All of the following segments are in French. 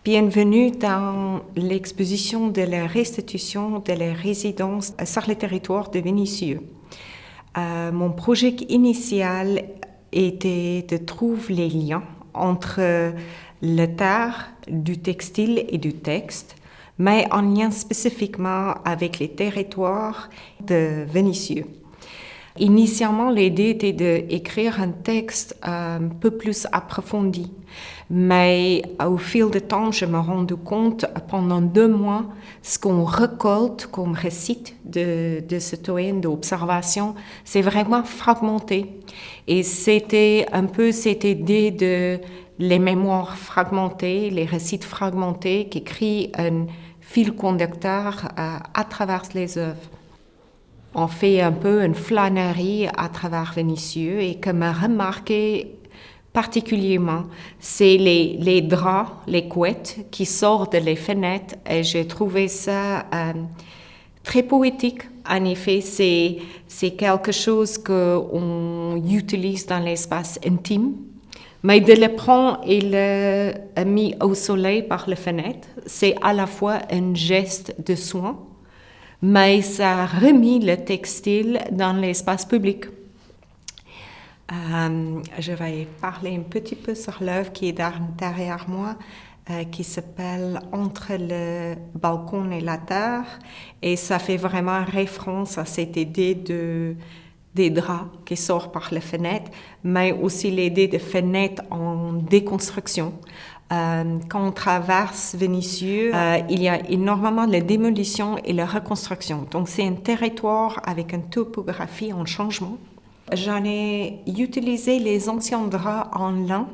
Bienvenue dans l'exposition de la restitution de la résidence sur le territoire de Vénissieux. Mon projet initial était de trouver les liens entre le terre, du textile et du texte, mais en lien spécifiquement avec les territoires de Vénissieux. Initialement, l'idée était d'écrire un texte un peu plus approfondi, mais au fil du temps, je me rends compte pendant 2 mois, ce qu'on récolte comme récit de citoyennes, d'observation, c'est vraiment fragmenté. Et c'était un peu cette idée de les mémoires fragmentées, les récits fragmentés qui créent un fil conducteur à travers les œuvres. On fait un peu une flânerie à travers Vénissieux et que m'a remarqué particulièrement, c'est les draps, les couettes qui sortent des fenêtres et j'ai trouvé ça très poétique. En effet, c'est quelque chose qu'on utilise dans l'espace intime, mais de le prendre et le mis au soleil par la fenêtre, c'est à la fois un geste de soin, mais ça a remis le textile dans l'espace public. Je vais parler un petit peu sur l'œuvre qui est derrière moi, qui s'appelle Entre le balcon et la terre, et ça fait vraiment référence à cette idée des draps qui sortent par les fenêtres, mais aussi l'idée de fenêtres en déconstruction. Quand on traverse Vénissieux, il y a énormément de démolition et de reconstruction. Donc, c'est un territoire avec une topographie en changement. J'en ai utilisé les anciens draps en lin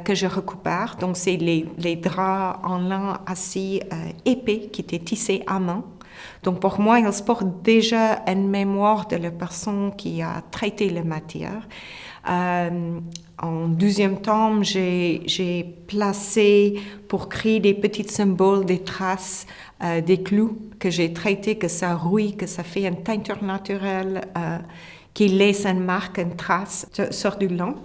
que je récupère. Donc, c'est les draps en lin assez épais qui étaient tissés à main. Donc, pour moi, ils portent déjà une mémoire de la personne qui a traité la matière. En deuxième temps, j'ai placé pour créer des petits symboles, des traces, des clous que j'ai traités, que ça rouille, que ça fait une teinture naturelle qui laisse une marque, une trace sur du lin.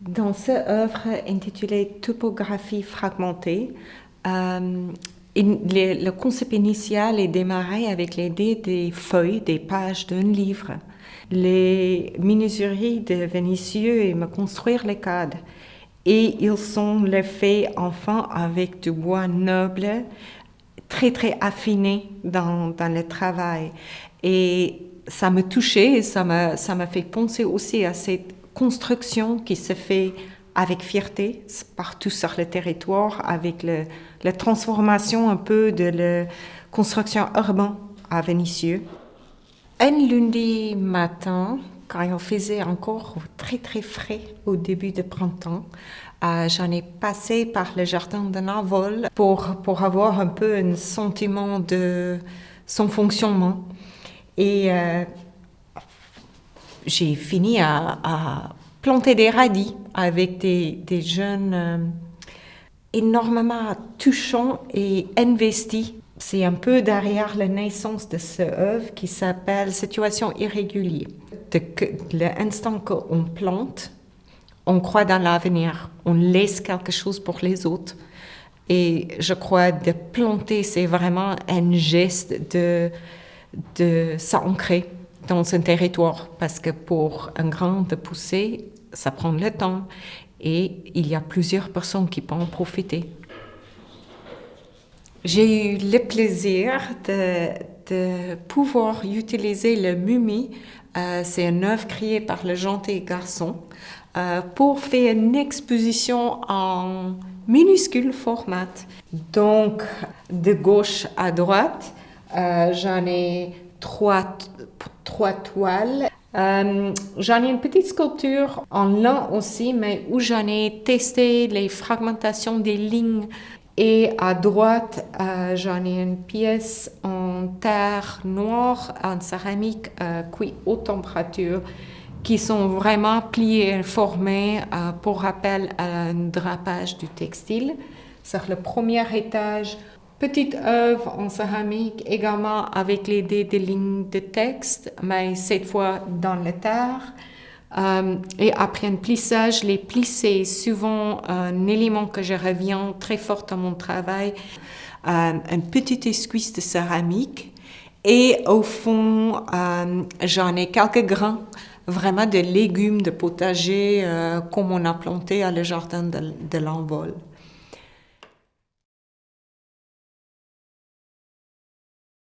Dans cette œuvre intitulée Topographie fragmentée, le concept initial est démarré avec l'idée des feuilles, des pages d'un livre. Les menuiseries de Vénissieux me construire les cadres et ils sont les faits enfin avec du bois noble, très très affiné dans le travail. Et ça me touchait et ça m'a fait penser aussi à cette construction qui se fait avec fierté partout sur le territoire, avec la transformation un peu de la construction urbaine à Vénissieux. Un lundi matin, quand il faisait encore très très frais au début du printemps, j'en ai passé par le jardin de Navol pour avoir un peu un sentiment de son fonctionnement. Et j'ai fini à planter des radis avec des jeunes énormément touchants et investis. C'est un peu derrière la naissance de cette œuvre qui s'appelle Situation irrégulière. L'instant qu'on plante, on croit dans l'avenir, on laisse quelque chose pour les autres. Et je crois de planter, c'est vraiment un geste de s'ancrer dans un territoire. Parce que pour un grain de pousser, ça prend le temps. Et il y a plusieurs personnes qui peuvent en profiter. J'ai eu le plaisir de pouvoir utiliser le Mumi, c'est une œuvre créée par le gentil garçon, pour faire une exposition en minuscule format. Donc, de gauche à droite, j'en ai trois toiles. J'en ai une petite sculpture en lin aussi, mais où j'en ai testé les fragmentations des lignes. Et à droite, j'en ai une pièce en terre noire, en céramique cuite haute température, qui sont vraiment pliées et formées pour rappel à un drapage du textile. Sur le premier étage, petite œuvre en céramique également avec l'idée des lignes de texte, mais cette fois dans la terre. Et après un plissage, les plis, c'est souvent un élément que je reviens très fort dans mon travail. Une petite esquisse de céramique. Et au fond, j'en ai quelques grains, vraiment de légumes de potager qu'on a plantés à le jardin de l'envol.